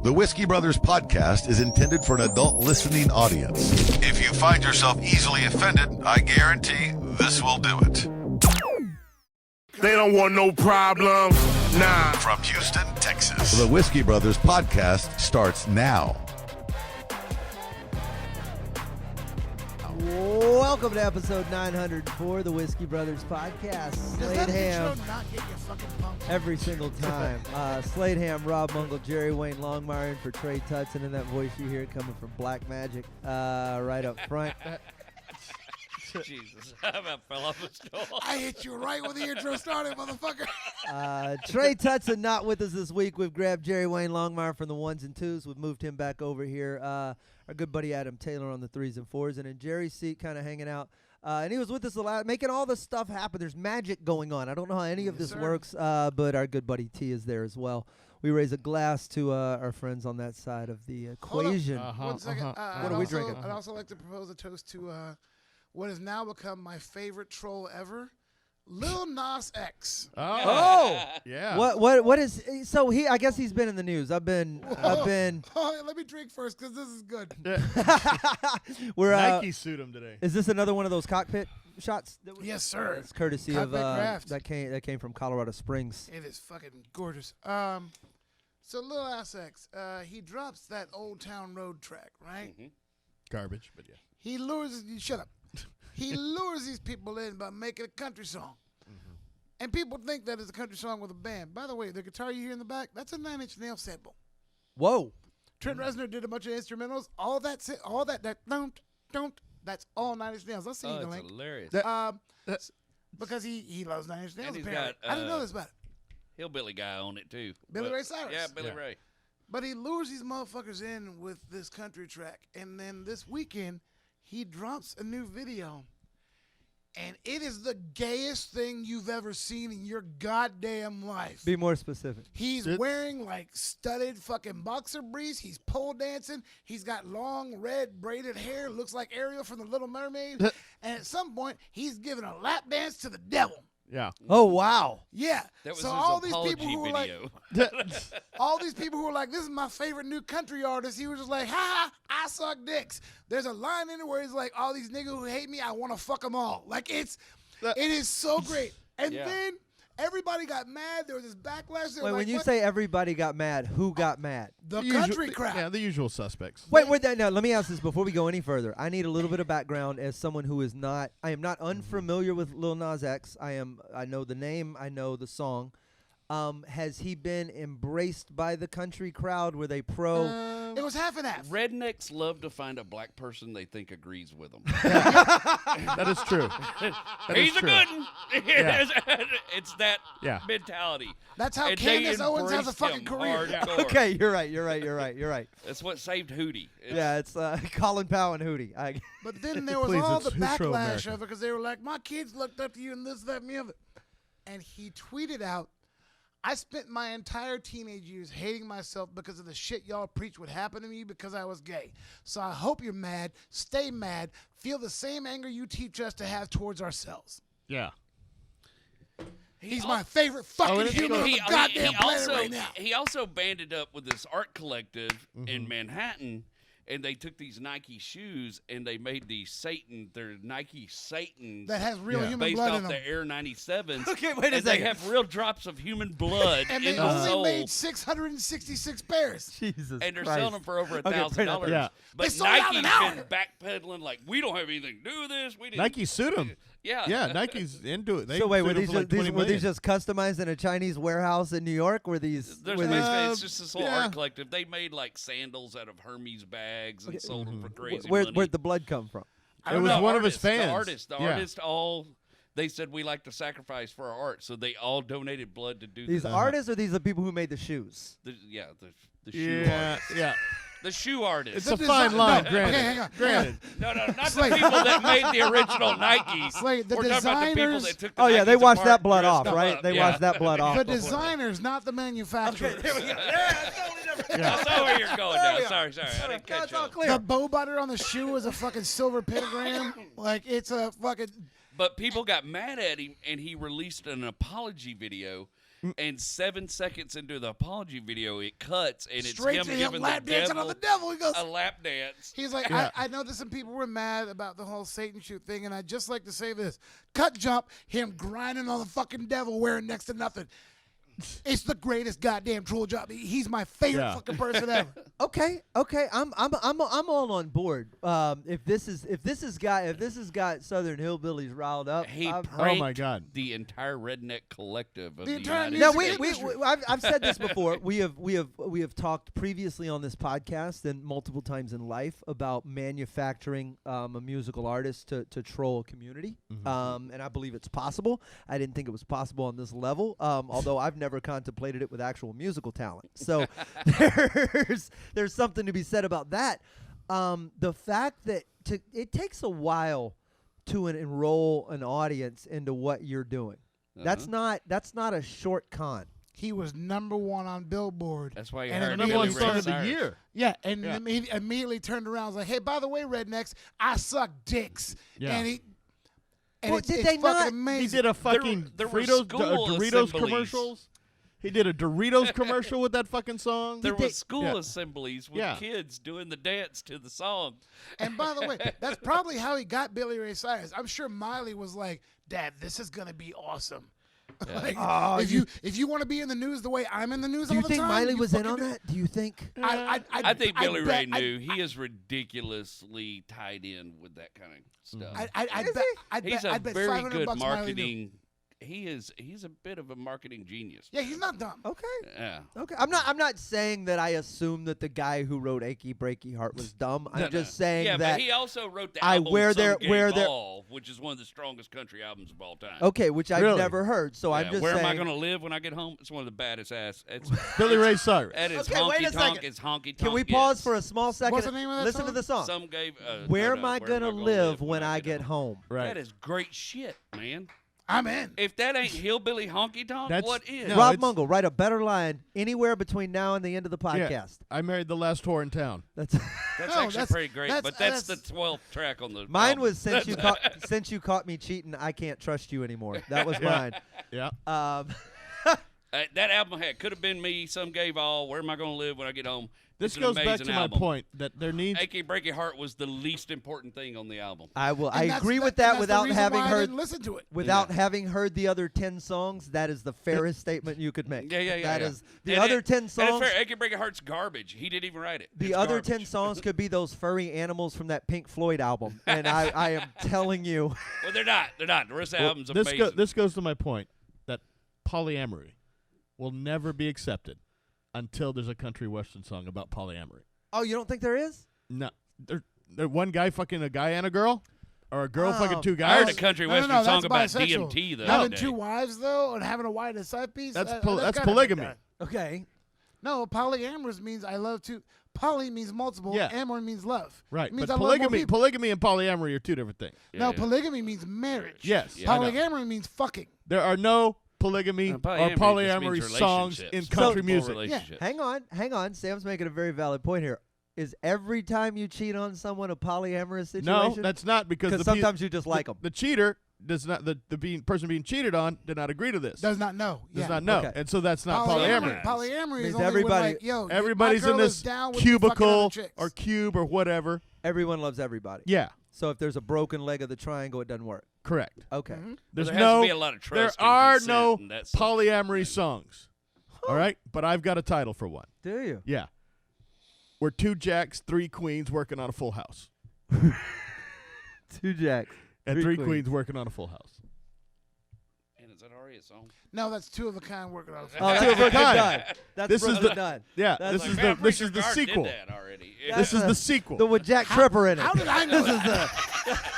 The Whiskey Brothers podcast is intended for an adult listening audience. If you find yourself easily offended, I guarantee this will do it. They don't want no problems, nah. From Houston, Texas, the Whiskey Brothers podcast starts now. Welcome to episode 904 of the Whiskey Brothers podcast. Slade Ham, every single time. Slade Ham, Rob Mungle, Jerry Wayne Longmire, and for Trey Tutson, and that voice you hear coming from Black Magic right up front. Jesus, I about fell off the stool. I hit you right when the intro started, motherfucker. Trey Tutson not with us this week. We've grabbed Jerry Wayne Longmire from the ones and twos. We've moved him back over here. Our good buddy Adam Taylor on the threes and fours, and in Jerry's seat kind of hanging out. And he was with us a lot, making all this stuff happen. There's magic going on. I don't know how any of this works, but our good buddy T is there as well. We raise a glass to our friends on that side of the equation. 1 second. What are we drinking? I'd also like to propose a toast to what has now become my favorite troll ever, Lil Nas X. Oh, yeah. What is so he? I guess he's been in the news. I've been. Oh, let me drink first because this is good. We're Nike sued him today. Is this another one of those cockpit shots? Yes, sir. It's courtesy Cockpit of craft. that came from Colorado Springs. It is fucking gorgeous. So Lil Nas X, he drops that Old Town Road track, right? Mm-hmm. Garbage, but yeah. He lures. Shut up. He lures these people in by making a country song. Mm-hmm. And people think that it's a country song with a band. By the way, the guitar you hear in the back, that's a 9 Inch Nails sample. Whoa. Trent Reznor did a bunch of instrumentals. All that don't, that's all 9 Inch Nails. I'll see you the link. Hilarious. Because he loves 9 Inch Nails, And he's apparently. got, I didn't know this about it. Hillbilly guy on it, too. Billy But- Ray Cyrus. Yeah, Billy Yeah. Ray. But he lures these motherfuckers in with this country track. And then this weekend, he drops a new video. And it is the gayest thing you've ever seen in your goddamn life. Be more specific. He's wearing like studded fucking boxer briefs. He's pole dancing. He's got long red braided hair. Looks like Ariel from The Little Mermaid. And at some point, he's giving a lap dance to the devil. Yeah. Oh wow. Yeah. That was so his all these apology people who were video. all these people who were like, this is my favorite new country artist. He was just like, ha, I suck dicks. There's a line in it where he's like, all these niggas who hate me, I want to fuck them all. Like, it is so great. And Yeah. then everybody got mad. There was this backlash. They were Wait, like, when you what? say everybody got mad, who got mad? The usual- country crowd. Yeah, the usual suspects. Wait, now let me ask this before we go any further. I need a little bit of background as someone who is not. I am not unfamiliar with Lil Nas X. I know the name. I know the song. Has he been embraced by the country crowd? Were they pro? It was half and half. Rednecks love to find a black person they think agrees with them. That is true. That is He's a true. good one. Yeah. It's that Yeah. mentality. That's how And they Candace Owens has a embraced fucking him career. hardcore. Okay, you're right. That's what saved Hootie. Yeah, it's Colin Powell and Hootie. But then there was Please, all it's the Who Troll backlash America. of it because they were like, my kids looked up to you and this, that, and the other. And he tweeted out, I spent my entire teenage years hating myself because of the shit y'all preach would happen to me because I was gay. So I hope you're mad, stay mad, feel the same anger you teach us to have towards ourselves. Yeah. He's my favorite fucking and it's human on cool. the goddamn planet right now. He also banded up with this art collective in Manhattan, and they took these Nike shoes and they made these they're Nike Satans That has real Yeah. human based blood off in them. the Air 97s. Okay, wait a and they second. have real drops of human blood And in they the only sole. made 666 pairs. Jesus And they're Christ. selling them for over Okay, $1,000. Yeah. But They sold out in Nike's an been hour. backpedaling like, we don't have anything to do with this. We didn't. Nike sued him. Yeah. Yeah, Nike's into it. They So wait, sued were him these for like 20 were these million. just customized in a Chinese warehouse in New York? Were these? There's were basically, these it's just this little yeah. art collective. They made like sandals out of Hermes bags and sold them for crazy where'd money. the blood come from? It was one of his fans. The Yeah. artists all, they said we like to sacrifice for our art, so they all donated blood to do These this. artists or these the people who made the shoes? The shoe Yeah, artists. yeah. The shoe artists. It's a fine line, granted. Okay, hang on. Granted. No, not the Slade. people that made the original Nike. Slade, the We're talking about the people designers- that took the Oh yeah, they Nikes washed apart, that blood dressed off, them right? up. They Yeah. washed that blood off. The before. designers, not the manufacturers. That's not where you're going now. Sorry. I didn't catch It's all up. clear. The bow butter on the shoe is a fucking silver pentagram. Like, it's a fucking... But people got mad at him, and he released an apology video. and 7 seconds into the apology video, it cuts, and Straight it's to him him giving lap the dancing on the devil. He goes, a lap dance. he's like, Yeah. I know that some people were mad about the whole Satan shoot thing, and I'd just like to say this. Cut jump, him grinding on the fucking devil wearing next to nothing. It's the greatest goddamn troll job. He's my favorite Yeah. fucking person ever. Okay, I'm all on board. If this has got Southern hillbillies riled up, He I'm- pranked Oh, my God. the entire redneck collective of The the entire United Now music I've said this before. We have talked previously on this podcast and multiple times in life about manufacturing a musical artist to troll a community, and I believe it's possible. I didn't think it was possible on this level, although I've never contemplated it with actual musical talent. So there's something to be said about that. The fact that it takes a while to enroll an audience into what you're doing. That's not a short con. He was #1 on Billboard. That's why you And hired number Number Billy one one Ray song of the Cyrus. year. Yeah, and Yeah. He immediately turned around and was like, hey, by the way, rednecks, I suck dicks. Yeah. And Well, it's, did it's they fucking not- He amazing. did a fucking there were Fritos, school Doritos assemblies. commercials. He did a Doritos commercial with that fucking song. There they- was school Yeah. assemblies with Yeah. kids doing the dance to the song. And by the way, that's probably how he got Billy Ray Cyrus. I'm sure Miley was like, Dad, this is going to be awesome. Like, Oh, if you want to be in the news the way I'm in the news Do all you the think time, Miley you was in fucking on do- that? Do you think? I think Billy Ray bet- knew. He is ridiculously tied in with that kind of stuff. I'd He's bet, a I'd bet very 500 good bucks Miley knew. marketing. He's a bit of a marketing genius. Yeah, he's not dumb. Okay. Yeah. Okay, I'm not saying that I assume that the guy who wrote "Achy Breaky Heart" was dumb. I'm just saying Yeah, that. but he also wrote the I- album where Some there- Gay where there- Ball, which is one of the strongest country albums of all time. Okay, which I've Really? never heard. So I'm Yeah, just where saying. am I going to live when I get home? It's one of the baddest ass. It's Billy Ray Cyrus. That is Okay, wait a honky tonk. second. It's honky tonk. Can we pause for a small second? What's the name of that Listen song? to the song. Some gave. Where no, am I Where gonna Gonna live when I get home? Right. That is great shit, man. I'm in. If that ain't hillbilly honky tonk, That's- what is? No, Rob it's- Mungle, write a better line anywhere between now and the end of the Yeah. podcast. I married the last whore in town. That's That's No, actually that's- pretty great. that's- But that's the that's- 12th track on the. mine album. was since you caught me cheating, I can't trust you anymore. That was mine. Yeah. That album could have been me. Some gave all. Where am I going to live when I get home? This It's an goes back amazing to album. my point that there needs. Achy Breaky Heart was the least important thing on the album. I And that's- agree with and that that's the without reason having why I heard didn't listen to it. without having heard the other 10 songs. That is the fairest statement you could make. Yeah. That is the And other it- 10 And it's songs. fair. Achy Breaky Heart's garbage. He didn't even write it. The It's other garbage. 10 songs could be those furry animals from that Pink Floyd album, and I am telling you. Well, they're not. They're not. The rest of the Well, album's amazing. this goes to my point that polyamory will never be accepted until there's a country western song about polyamory. Oh, you don't think there is? No, there one guy fucking a guy and a girl, or a girl fucking two I heard guys. a country No, western no, song that's about bisexual. DMT the Having other day. 2 wives though, and having a wife as side piece. That's that's that's gotta be polygamy. done. Okay. No, polyamorous means I love to. Poly means multiple. Yeah. Amor means love. Right, It means but I love more people. polygamy and polyamory are two different things. No, Yeah. polygamy means marriage. Yes, Yeah. I know. Polyamory means fucking. There are no polygamy or polyamory just polyamory means songs in relationships. country Full music. relationships. Hang on. Sam's making a very valid point here. Is every time you cheat on someone a polyamorous situation? No, that's not because because sometimes you just like them. the cheater does not the person being cheated on did not agree to this. Does not know. Does Yeah. not know, Okay. and so that's not polyamory. Polyamory is Means only everybody- when, like, yo, Everybody's my girl in is this down with you fucking cubicle other chicks. or cube or whatever. Everyone loves everybody. Yeah, So if there's a broken leg of the triangle, it doesn't work. correct. Okay. There's there has no to be a lot of there trust and are consent, no and that's polyamory songs. All right, but I've got a title for one. Do you? Yeah, we're 2 jacks, 3 queens working on a full house, 2 jacks. and 3 queens working on a full house. And is that already a song? No, that's 2 of a kind working on. Oh, that's Two of a Brooklyn kind. Dunn. That's This is Brooklyn the- Dunn. Yeah, That's this like, is Man, the this is Preacher the Guard sequel. Did that already. This is the sequel. The with Jack Tripper in it. How did I know This is that?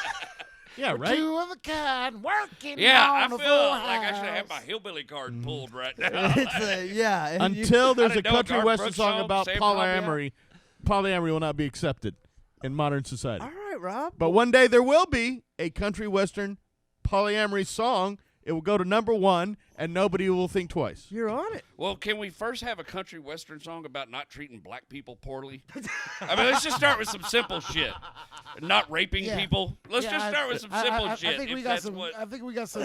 yeah, right. 2 of a kind working Yeah, on I a feel full like I should have house. my hillbilly card Mm. pulled right now. It's yeah. and you- Until there's a didn't know country Garth western Brooks song song, about Sam polyamory, polyamory will not be accepted in modern society. All right, Rob. But one day there will be a country western polyamory song It will go to number 1, and nobody will think twice. You're on it. Well, can we first have a country western song about not treating black people poorly? I mean, let's just start with some simple shit. Not raping people. Let's just start with some simple shit. I think we got some. I think we got some.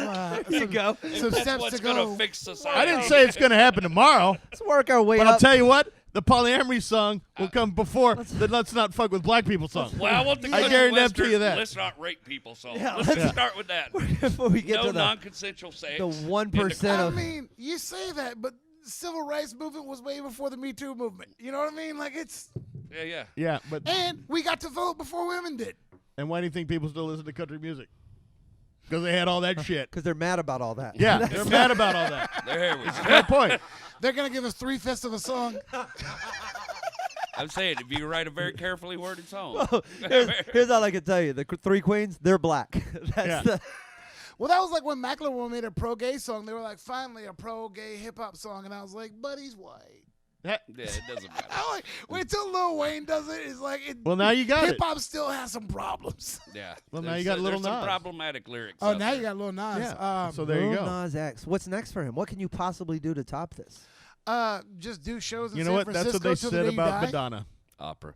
You go. Some That's steps what's to going go. to fix society. I didn't say it's going to happen tomorrow, Let's work our way but up. I'll tell you what. The polyamory song will come before the Let's Not Fuck With Black People song. Well, I want the I country guarantee western, you that. Let's not rape people song. Yeah, let's let's- start with that. Before we get No to the non-consensual sex. the 1% I of mean, you say that, but the civil rights movement was way before the Me Too movement. You know what I mean? Like it's, Yeah. Yeah, but and we got to vote before women did. and why do you think people still listen to country music? Because they had all that shit. because they're mad about all that. Yeah, they're mad about all that. There we go. Fair point. They're gonna give us 3/5 of a song. I'm saying, if you write a very carefully worded song. here's all I can tell you: the 3 queens, they're black. That's Yeah. the. Well, that was like when Macklemore made a pro-gay song. They were like, finally a pro-gay hip-hop song, and I was like, but he's white. Yeah, it doesn't matter. I like, wait till Lil Wayne does it. It's like Well, now you got it. hip-hop still has some problems. Yeah. Well, now There's- you got Lil there's some Nas. problematic lyrics. Oh, out now there. you got Lil Nas. Yeah. So there you Lil go. Nas X. What's next for him? What can you possibly do to top this? Just do shows in You know San what? Francisco That's what they till the said day you about die. Madonna. Opera.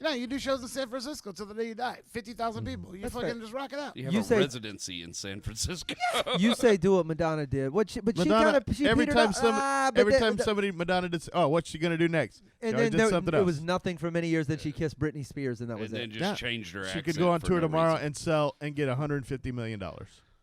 No, you do shows in San Francisco till the day you die. 50,000 people. You That's fucking fair. just rock it out. You have You a say- residency in San Francisco. You say do what Madonna did. But she Madonna, kind of every time somebody somebody Madonna did, what's she gonna do next? and She always then did something it else. was nothing for many years. Then she kissed Britney Spears, and that was and then it. just Yeah. changed her She accent. could go on for tour no tomorrow reason. and sell and get $150 million.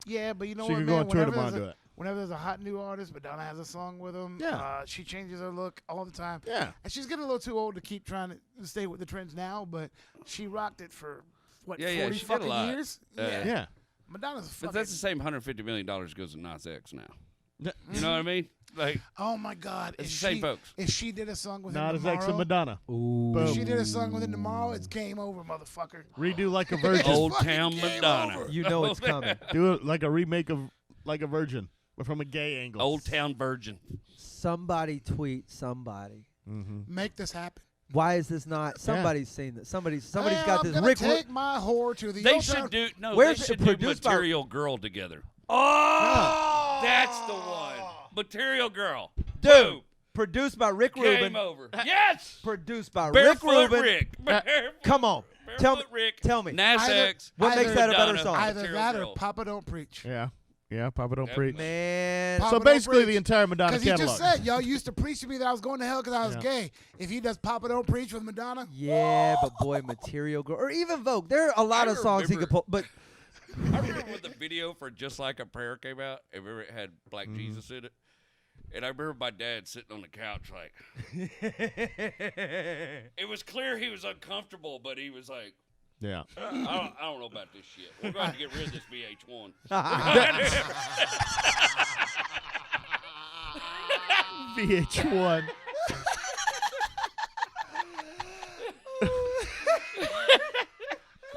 Yeah, but you know She what, could man? go on tour Whenever tomorrow there's and a- do it. Whenever there's a hot new artist, Madonna has a song with them. Yeah. She changes her look all the time. Yeah. And she's getting a little too old to keep trying to stay with the trends now, but she rocked it for, what, Yeah, 40 she did a fucking lot. years? Yeah. Madonna's But fucking. that's the same $150 million goes to Nas X now. Yeah. You know what I mean? Like, Oh my God! It's if the same she, folks. If she did a song with him Not as X and tomorrow, Madonna. Ooh. if Boom. she did a song with him tomorrow, it's game over, motherfucker. Redo Like a Virgin. Old fucking Town game Madonna. over. You know it's coming. Do it like a remake of Like a Virgin, but from a gay angle. Old Town Virgin. Somebody tweet somebody. Make this happen. Why is this not? Somebody's seen this. Somebody's Well, got this. I'm gonna Rick. take my whore to the They old should town- do Where's They it should do produced by- Material Girl together. Oh, That's the one. Material Girl. dude. Boom. Produced by Rick Game Rubin. over. Yes. Produced by Rick Barefoot Rubin. Rick. Barefoot- Come on. Tell me. Barefoot Rick. Tell me. Nas Either- X. What makes that a better Madonna, song? Either Material that Girl. or Papa Don't Preach. Yeah. Yeah, Papa Don't Yep. Preach. Man. Papa So Don't basically, the Preach. entire Madonna Because he catalog. just said, y'all used to preach to me that I was going to hell because I was Yeah. gay. If he does Papa Don't Preach with Madonna, Yeah, but boy, Material Girl. Or even Vogue. There are a lot I of songs he could remember- pull. But I remember when the video for Just Like a Prayer came out. I remember it had Black Jesus in it. And I remember my dad sitting on the couch like, it was clear he was uncomfortable, but he was like, Yeah. I don't know about this shit. We're going to get rid of this VH1. VH1.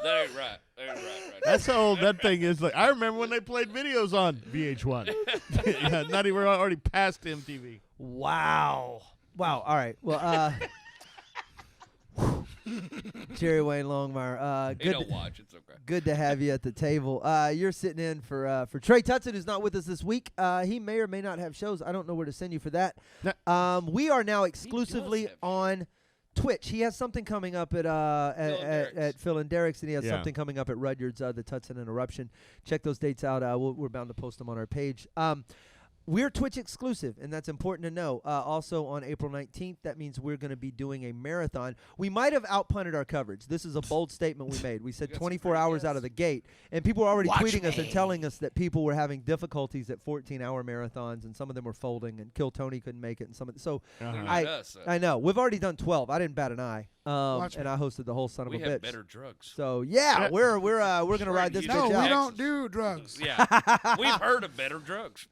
That ain't right. That ain't right. That's how old that thing is. Like I remember when they played videos on VH1. Yeah, not even already past MTV. wow. Wow. All right. Well, Jerry Wayne Longmire. He Good. don't watch. It's okay. Good to have you at the table. You're sitting in for Trey Tutson, who's not with us this week. He may or may not have shows. I don't know where to send you for that. We are now exclusively have shows. on Twitch. He has something coming up at Derrick's. Phil and Derrick's, and he has Yeah. something coming up at Rudyard's, the Tutson Interruption. Check those dates out. We're bound to post them on our page. We're Twitch exclusive, and that's important to know. Also on April 19th, that means we're going to be doing a marathon. We might have outpunted our coverage. This is a bold statement we made. We said got some 24 great hours out of the gate, and people were already Watch tweeting us and me. telling us that people were having difficulties at 14-hour marathons, and some of them were folding, and Kill Tony couldn't make it, and some of so They're not I- us. I know we've already done 12. I didn't bat an eye, Watch and me. I hosted the whole son of we a have bitch. better drugs. So yeah, we're gonna Sure, ride this you bitch no, know, out. we Texas. don't do drugs. Yeah. We've heard of better drugs.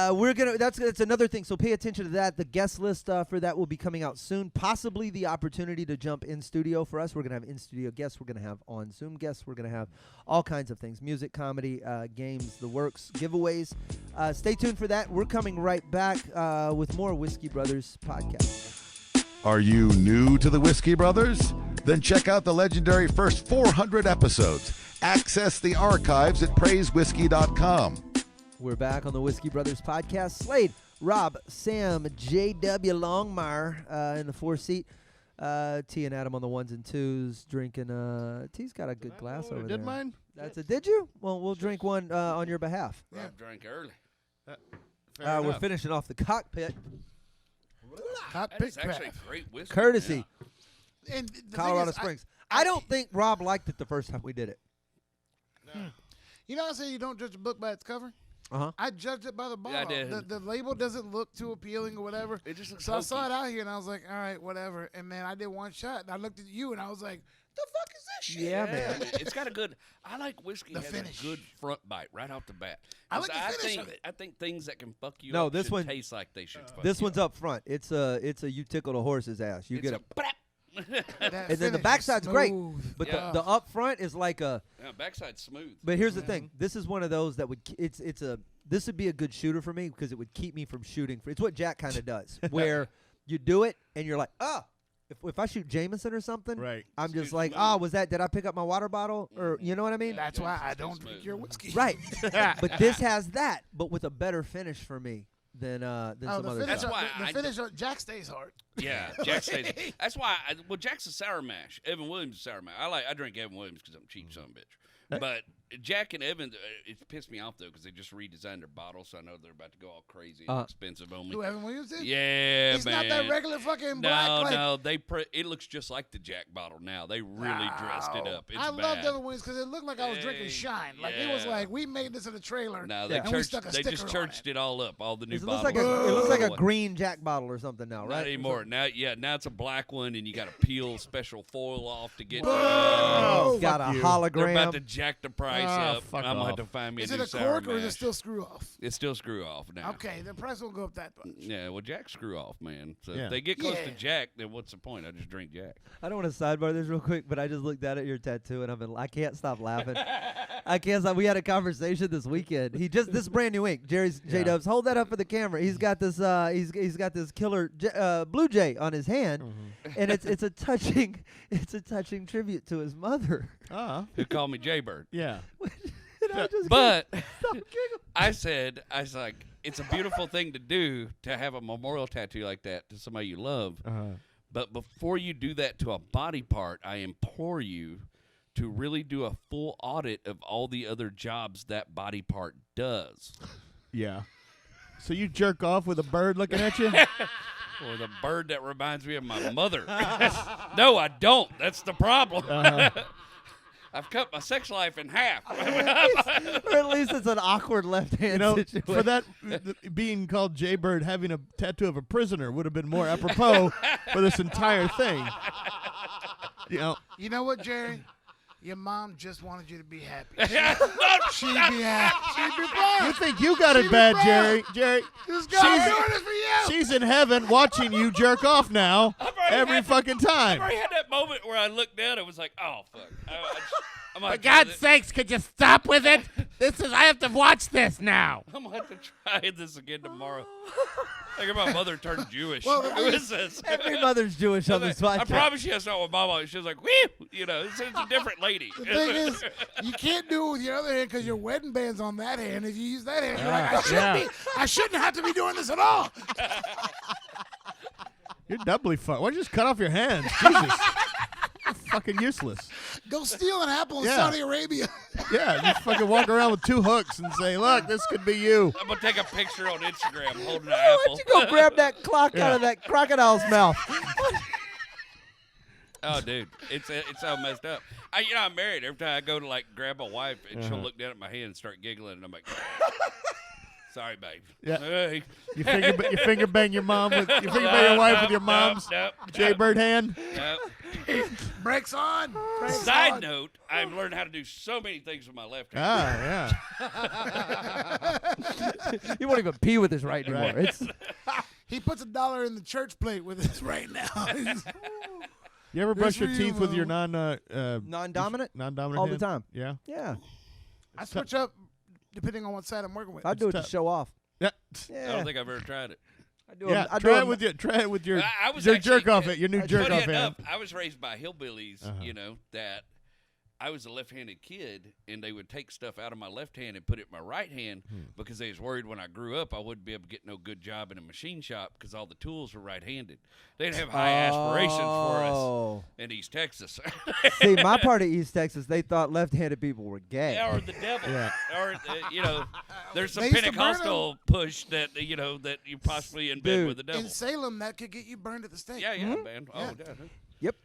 We're gonna. That's another thing. So pay attention to that. The guest list for that will be coming out soon. Possibly the opportunity to jump in studio for us. We're gonna have in studio guests. We're gonna have on Zoom guests. We're gonna have all kinds of things: music, comedy, games, the works, giveaways. Stay tuned for that. We're coming right back with more Whiskey Brothers podcast. Are you new to the Whiskey Brothers? Then check out the legendary first 400 episodes. Access the archives at praisewhiskey.com. We're back on the Whiskey Brothers podcast. Slade, Rob, Sam, J.W. Longmire in the 4th seat. T and Adam on the 1s and 2s drinking. T's got a good glass over there. Did mine? That's it. Did you? Well, we'll drink one on your behalf. Rob drank early. We're finishing off the cockpit. That is actually great whiskey. Courtesy. And the Colorado thing is, Springs. I don't think Rob liked it the first time we did it. You know, I say you don't judge a book by its cover. Uh-huh. I judged it by the bottle. I did. The label doesn't look too appealing or whatever. It just looks So I saw hokey. it out here and I was like, all right, whatever. And man, I did one shot and I looked at you and I was like, the fuck is this shit? Yeah, man. It's got a good. I like whiskey The has finish. a good front bite right off the bat. I like 'Cause the finish think, of it. I think things that can fuck you No, up this should one- taste like they should. Fuck This you one's up front. It's a you tickle a horse's ass. You It's get a a brap. That and then the finish is backside's great, smooth. but Yeah. the up front is like a. Yeah, backside's smooth. But here's the thing. This is one of those that would. This would be a good shooter for me because it would keep me from shooting. It's what Jack kind of does, where you do it and you're like, oh, if I shoot Jameson or something, Right. I'm just too like, smooth. oh, was that? Did I pick up my water bottle or you know what I mean? That's why I Jameson's don't too drink smooth. your whiskey. Right. But this has that, but with a better finish for me than Oh, some the other finish, stuff. That's why the I finish on Jack stays hard. Yeah, Jack stays. That's why. Jack's a sour mash. Evan Williams is sour mash. I drink Evan Williams because I'm cheap, son of a bitch. But Jack and Evan, it pissed me off though because they just redesigned their bottles, so I know they're about to go all crazy and expensive on me. Who Evan Williams is? Yeah, He's man. not that regular fucking black. No, like, no, it looks just like the Jack bottle now. They really dressed it up. It's I bad. loved Evan Williams because it looked like I was drinking Hey, Shine. Like it was yeah. like we made this in a trailer. No, they and we churched. stuck a They just sticker on churched it all up. All the new It looks bottles. like it looks like a Boy. green Jack bottle or something now, right? Not anymore. Now it's a black one, and you got to peel special foil off to get. Oh, Got a you. They're hologram. about to jack the price up. fuck I'm gonna have off. to find me Is a it new a sour cork or is it mash. still screw off? It's still screw off now. Okay, the price won't go up that much. Yeah, well, Jack screw off, man. So Yeah. if they get close to Yeah. Jack, then what's the point? I just drink Jack. I don't want to sidebar this real quick, but I just looked at your tattoo and I can't stop laughing. I can't stop. We had a conversation this weekend. This is brand new ink. J Dubs, hold that up for the camera. He's got this he's got this killer blue jay on his hand, and it's a touching tribute to his mother. Who called me Jaybird? Yeah. And I just But couldn't stop giggling. I was like, it's a beautiful thing to do to have a memorial tattoo like that to somebody you love. But before you do that to a body part, I implore you to really do a full audit of all the other jobs that body part does. Yeah. So you jerk off with a bird looking at you? Or the bird that reminds me of my mother. No, I don't. That's the problem. I've cut my sex life in half. Or at least it's an awkward left hand You know, situation. for that being called Jaybird, having a tattoo of a prisoner would have been more apropos for this entire thing. You know, You know what, Jerry? Your mom just wanted you to be happy. She'd be happy. She'd be proud. you think you got it She'd be bad, proud. Jerry? Jerry, This guy's doing this for you. she's in heaven watching you jerk off now every fucking I time. already had that moment where I looked down and was like, oh, fuck. I'm For like, God's sakes, could you stop with it? I have to watch this now. I'm going to have to try this again tomorrow. Like my mother turned Jewish. Well, Who is this? Every mother's Jewish on this I podcast. promise you that's not what my mom was. She was like, whee! You know, it's a different lady. The thing is, you can't do it with your other hand because your wedding band's on that hand. If you use that hand, you're like, I shouldn't have to be doing this at all. You're doubly fucked. Why don't you just cut off your hands? Jesus. You're fucking useless. Go steal an apple in Yeah. Saudi Arabia. Yeah, just fucking walk around with two hooks and say, look, this could be you. I'm going to take a picture on Instagram holding an Why apple. don't you go grab that clock out of that crocodile's mouth? Oh, dude, it's all messed up. I'm married. Every time I go to like grab my wife, and she'll look down at my hand and start giggling, and I'm like, "Sorry, babe." Yeah. Hey. You finger bang your mom with you finger bang your wife with your mom's Jaybird hand. Nope. Brakes on. Brakes Side on. note: I've learned how to do so many things with my left hand. Yeah. He won't even pee with his right anymore. Right. It's He puts $1 in the church plate with his right now. You ever brush your for you, teeth with your Mom. non-dominant non-dominant all the hand? time. Yeah. Yeah, I switch up depending on what side I'm working with. I do it to tough. show off. Yeah. I Yeah, don't think I've ever tried it. I do. Yeah. I do Try a- it with your I was your actually- jerk off it. Your new jerk Funny off enough, hand. I was raised by hillbillies, you know, that I was a left-handed kid, and they would take stuff out of my left hand and put it in my right hand because they was worried when I grew up I wouldn't be able to get no good job in a machine shop because all the tools were right-handed. They didn't have high aspirations for us in East Texas. See, my part of East Texas, they thought left-handed people were gay. Yeah, or the devil. Or, there's some They used to burn Pentecostal push that, that you possibly in bed Dude. with the devil. In Salem, that could get you burned at the stake. Yeah, man. Oh, yeah. Yep.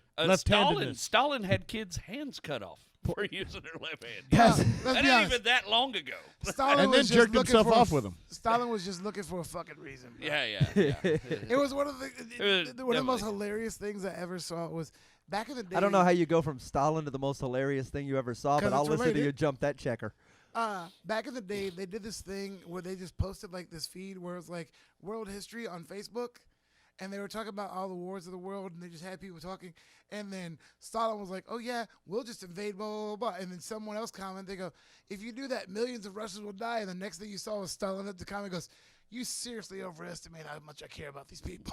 Stalin had kids' hands cut off for using their left hand. That's- Let's That be ain't honest. even that long ago. Stalin And then was just jerked looking himself for off with him. Stalin was just looking for a fucking reason. Bro. Yeah. It was one of the one of the most definitely. hilarious things I ever saw was back in the day. I don't know how you go from Stalin to the most hilarious thing you ever saw, 'Cause but I'll it's listen to related. you jump that checker. Back in the day, they did this thing where they just posted like this feed where it's like world history on Facebook, and they were talking about all the wars of the world, and they just had people talking. And then Stalin was like, "Oh yeah, we'll just invade, blah blah blah." And then someone else commented, they go, "If you do that, millions of Russians will die." And the next thing you saw was Stalin at the comment goes, "You seriously overestimate how much I care about these people."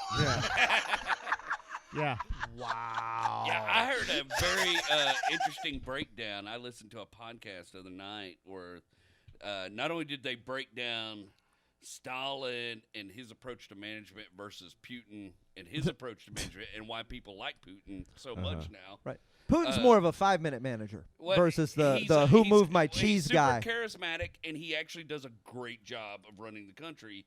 Yeah. Wow. Yeah, I heard a very interesting breakdown. I listened to a podcast the other night where not only did they break down Stalin and his approach to management versus Putin and his approach to management and why people like Putin so much now. Right. Putin's more of a 5-minute manager Well, versus the he's who moved my cheese he's guy. super charismatic, and he actually does a great job of running the country.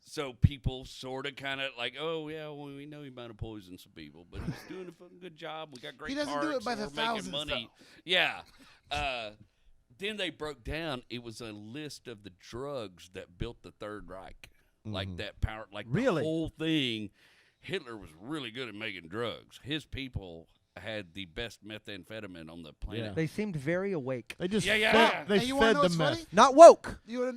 So people sort of kind of like, oh, yeah, well, we know he might have poisoned some people, but he's doing a fucking good job. We got great He doesn't do parts, it by and the we're making thousands, money. though. Yeah. Then they broke down, it was a list of the drugs that built the Third Reich. Like that power, like Really? the whole thing. Hitler was really good at making drugs. His people had the best methamphetamine on the planet. They seemed very awake. They just Yeah. fed, they And you wanna fed know the what's meth. funny? Not woke. You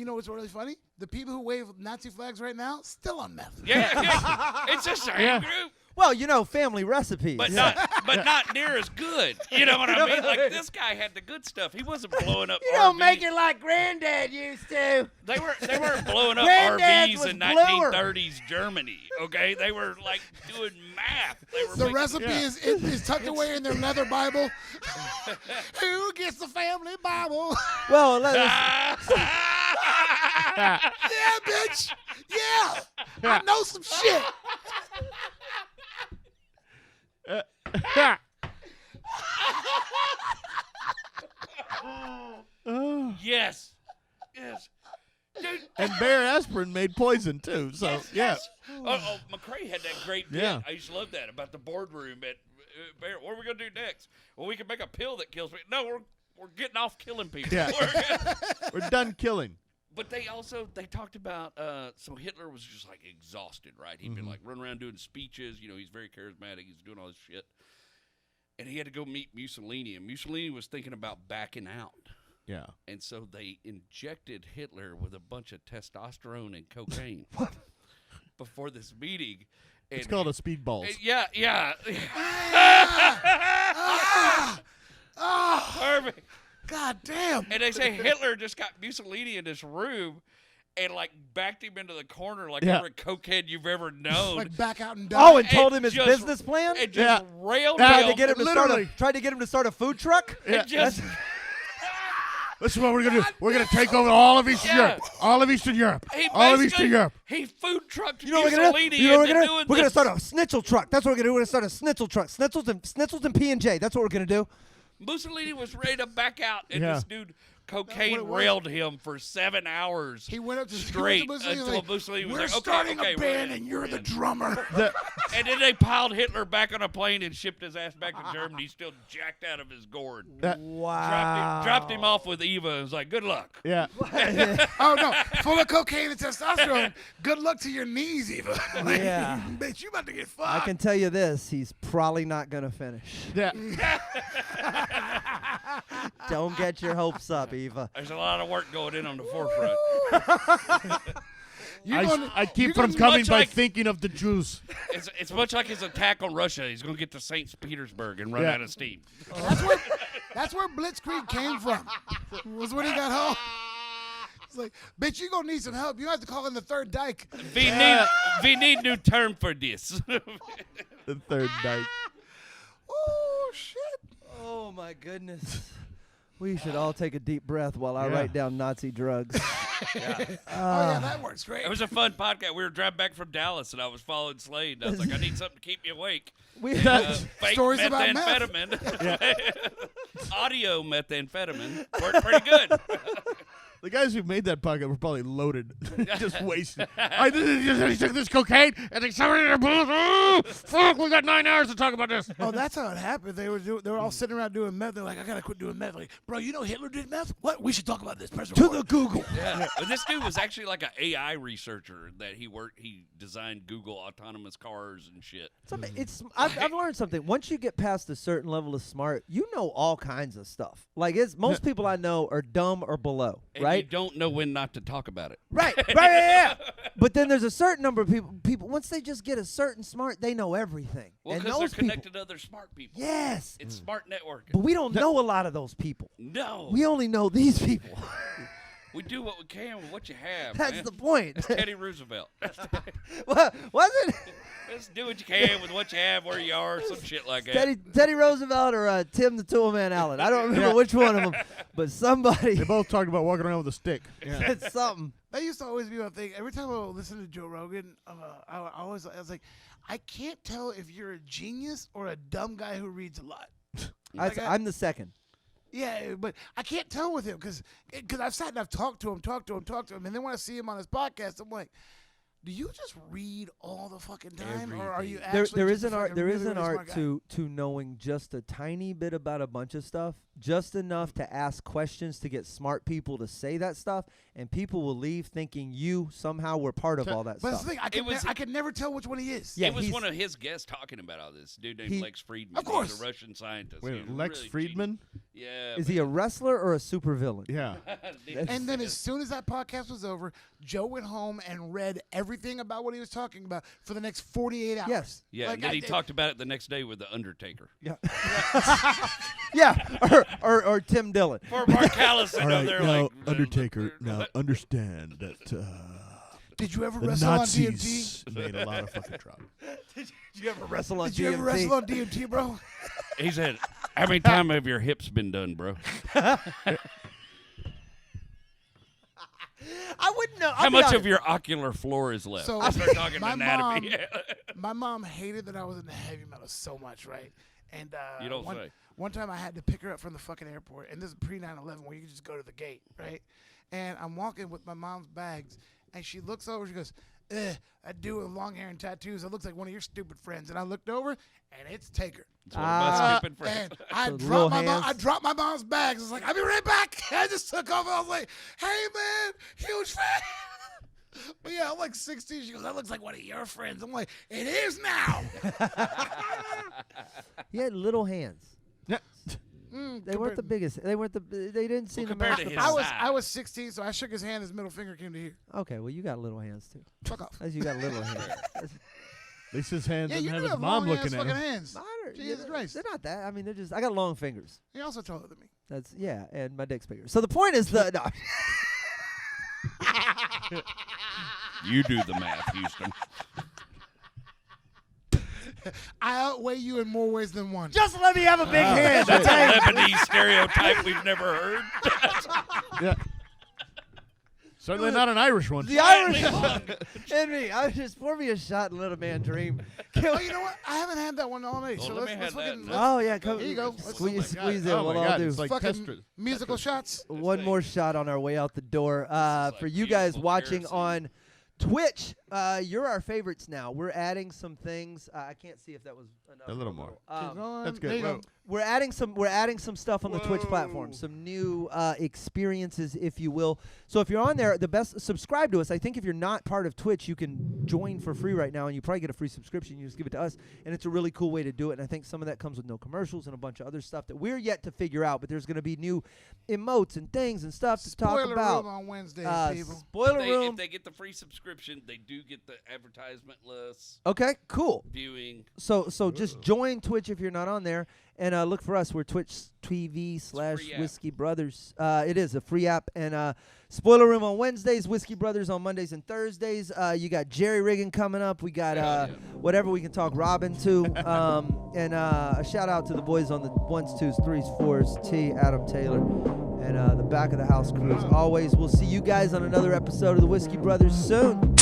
know what's really funny? The people who wave Nazi flags right now still on meth. Yeah. It's the same group. Well, family recipes. But not near as good. You know what I mean? Like this guy had the good stuff. He wasn't blowing up. You don't RVs. make it like Granddad used to. They weren't blowing up Granddad's RVs was in bluer. 1930s Germany. Okay, they were like doing math. They were The making- recipe is tucked away in their leather Bible. Who gets the family Bible? Well, Yeah, bitch. Yeah. I know some shit. Yes. Dude, And Bear aspirin made poison too. So yes. Oh, McCrae had that great bit. Yeah. I used to love that about the boardroom at Bear. What are we gonna do next? Well, we can make a pill that kills people. No, we're getting off killing people. Yeah. we're done killing. But they talked about so Hitler was just like exhausted, right? He'd been like running around doing speeches. He's very charismatic. He's doing all this shit, and he had to go meet Mussolini. And Mussolini was thinking about backing out. Yeah. And so they injected Hitler with a bunch of testosterone and cocaine before this meeting. And It's called a speedballs. Yeah. Perfect. God damn. And they say Hitler just got Mussolini in this room and like backed him into the corner like Yeah. every cokehead you've ever known. Like back out and die. oh, and told him his just- business plan. and just railed Tried him. to get him to literally. start a food truck. and just This is what we're gonna do. We're gonna take over all of Eastern Yeah. Europe. All of Eastern Europe. he All of basically- Eastern Europe. He food trucked You know what we're gonna do? Mussolini You know what into we're gonna do? doing We're gonna this. start a schnitzel truck. That's what we're gonna do. We're gonna start a schnitzel truck. Schnitzels and P&J. That's what we're gonna do. Mussolini was ready to back out, and Yeah. this dude cocaine it was. railed him for 7 hours. He went up to straight Mussolini, until like, Mussolini was we're like, okay, starting okay, a we're band in. and you're the drummer. And then they piled Hitler back on a plane and shipped his ass back to Germany. He's still jacked out of his gourd. Wow. Dropped him off with Eva and was like, good luck. Yeah. Oh no, full of cocaine and testosterone. Good luck to your knees, Eva. Like, Yeah. bitch, you about to get fucked. I can tell you this: he's probably not gonna finish. Yeah. Don't get your hopes up, Eva. There's a lot of work going in on the forefront. I keep gonna from coming much by like- thinking of the Jews. It's much like his attack on Russia. He's going to get to St. Petersburg and run Yeah. out of steam. That's where Blitzkrieg came from. Was when he got home. It's like, bitch, you gonna need some help. You have to call in the Third Dyke. We need new term for this. The third night. Oh shit. Oh Oh my goodness. We should all take a deep breath while I Yeah. write down Nazi drugs. Oh yeah, that works great. It was a fun podcast. We were driving back from Dallas, and I was following Slade. I was like, I need something to keep me awake. We Fake Stories about meth. methamphetamine. Audio methamphetamine worked pretty good. The guys who made that podcast were probably loaded, just wasted. I took this cocaine and they shoved it in their booth. Oh, fuck, we got 9 hours to talk about this. Oh, that's how it happened. They were all sitting around doing meth. They're like, I gotta quit doing meth. Like, bro, you know Hitler did meth? What? We should talk about this. Press to record. the Google. Yeah. But this dude was actually like an AI researcher that he designed Google autonomous cars and shit. I've learned something. Once you get past a certain level of smart, you know all kinds of stuff. Like most people I know are dumb or below, And right? you don't know when not to talk about it. Right, yeah. But then there's a certain number of people once they just get a certain smart, they know everything. Well, and because they're those people, connected to other smart people. yes. It's smart networking. But we don't know a lot of those people. No. We only know these people. We do what we can with what you have. That's man. the point. That's Teddy Roosevelt. What was it? Just do what you can with what you have, where you are, some shit like that. Teddy Roosevelt or Tim the Toolman Allen? I don't remember which one of them, but somebody They both talked about walking around with a stick. said something. That used to always be my thing. Every time I would listen to Joe Rogan, I was like, I can't tell if you're a genius or a dumb guy who reads a lot. I'm the second. Yeah, but I can't tell with him because I've sat and I've talked to him, and then when I see him on his podcast, I'm like, do you just read all the fucking time, or are you actually? There just is an a art. fucking There is really, an really art smart guy? to knowing just a tiny bit about a bunch of stuff, just enough to ask questions to get smart people to say that stuff, and people will leave thinking you somehow were part of all that But that's stuff. the thing, I could never tell which one he is. Yeah, it was he's- one of his guests talking about all this. Dude named He- Lex Friedman. Of course. He's a Russian scientist. Wait, He's Lex really Friedman? Yeah. Is he a wrestler or a supervillain? Yeah. And then as soon as that podcast was over, Joe went home and read everything about what he was talking about for the next 48 hours. Yes. Yeah, Like, and then I he did- talked about it the next day with the Undertaker. Yeah. Yeah. Or Tim Dillon. Poor Mark Callison All over right, there now, like Undertaker, now understand that Did you ever the wrestle on Nazis made a lot of fucking trouble. Did you ever wrestle on DMT? Did you ever wrestle on DMT, bro? He said, how many times have your hips been done, bro? I wouldn't know. How much of your ocular floor is left? So, I start talking my anatomy. My mom hated that I was into heavy metal so much, right? And You don't one, say. one time I had to pick her up from the fucking airport, and this is pre 9/11 where you can just go to the gate, right? And I'm walking with my mom's bags, and she looks over, she goes, I do with long hair and tattoos. It looks like one of your stupid friends. And I looked over, and it's Taker. It's one of my stupid friends. And I So dropped little I hands. dropped my mom's bags. I was like, I'll be right back. I just took off. I was like, hey, man, huge fan. But yeah, I'm like 16. She goes, that looks like one of your friends. I'm like, it is now. He had little hands. Yeah. They weren't the biggest. They weren't the. They didn't seem to compared match to the his body. size. I was 16, so I shook his hand. His middle finger came to here. Okay, well you got little hands too. Fuck off. As you got little hands. At least his hands Yeah, didn't you have do his have mom long looking ass at fucking him. hands. Mine are- Jesus Christ. They're not that. I mean, they're just. I got long fingers. You're also taller than me. That's and my dick's bigger. So the point is the. No. You do the math, Houston. I outweigh you in more ways than one. Just let me have a big hand. That's a Lebanese stereotype we've never heard. Yeah. Certainly not an Irish one. The Irish in me. I just pour me a shot and let a man dream. Oh, you know what? I haven't had that one all night. Well, so let me let's have that. fucking Oh yeah, come. Here you go. Squeeze, God. squeeze it. Oh, my We'll all God, do. it's like fucking Testra. musical shots. One more shot on our way out the door. like For you guys beautiful watching kerosene. on Twitch, you're our favorites now. We're adding some things. I can't see if that was enough. A little more. That's That's good. There you go. Well, We're adding some stuff on the Twitch platform, some new experiences, if you will. So if you're on there, the best subscribe to us. I think if you're not part of Twitch, you can join for free right now, and you probably get a free subscription. You just give it to us, and it's a really cool way to do it. And I think some of that comes with no commercials and a bunch of other stuff that we're yet to figure out. But there's going to be new emotes and things and stuff to talk Spoiler about. room on Wednesdays, people. Spoiler If room. they get the free subscription, they do do get the advertisement lists, Okay, cool. viewing. So just join Twitch if you're not on there, and look for us. We're Twitch TV free app. / Whiskey Brothers. It is a free app, and Spoiler Room on Wednesdays, Whiskey Brothers on Mondays and Thursdays. You got Jerry Riggin coming up. We got whatever we can talk Robin to, and a shout out to the boys on the 1s, 2s, 3s, 4s, T, Adam Taylor, and the back of the house crew as always. We'll see you guys on another episode of the Whiskey Brothers soon.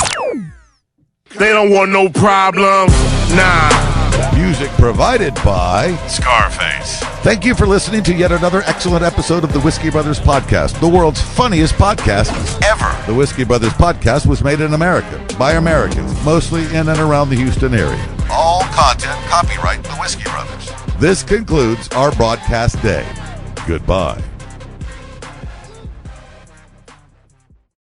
They don't want no problems. Nah. Music provided by Scarface. Thank you for listening to yet another excellent episode of the Whiskey Brothers Podcast, the world's funniest podcast ever. The Whiskey Brothers Podcast was made in America by Americans, mostly in and around the Houston area. All content copyright the Whiskey Brothers. This concludes our broadcast day. Goodbye.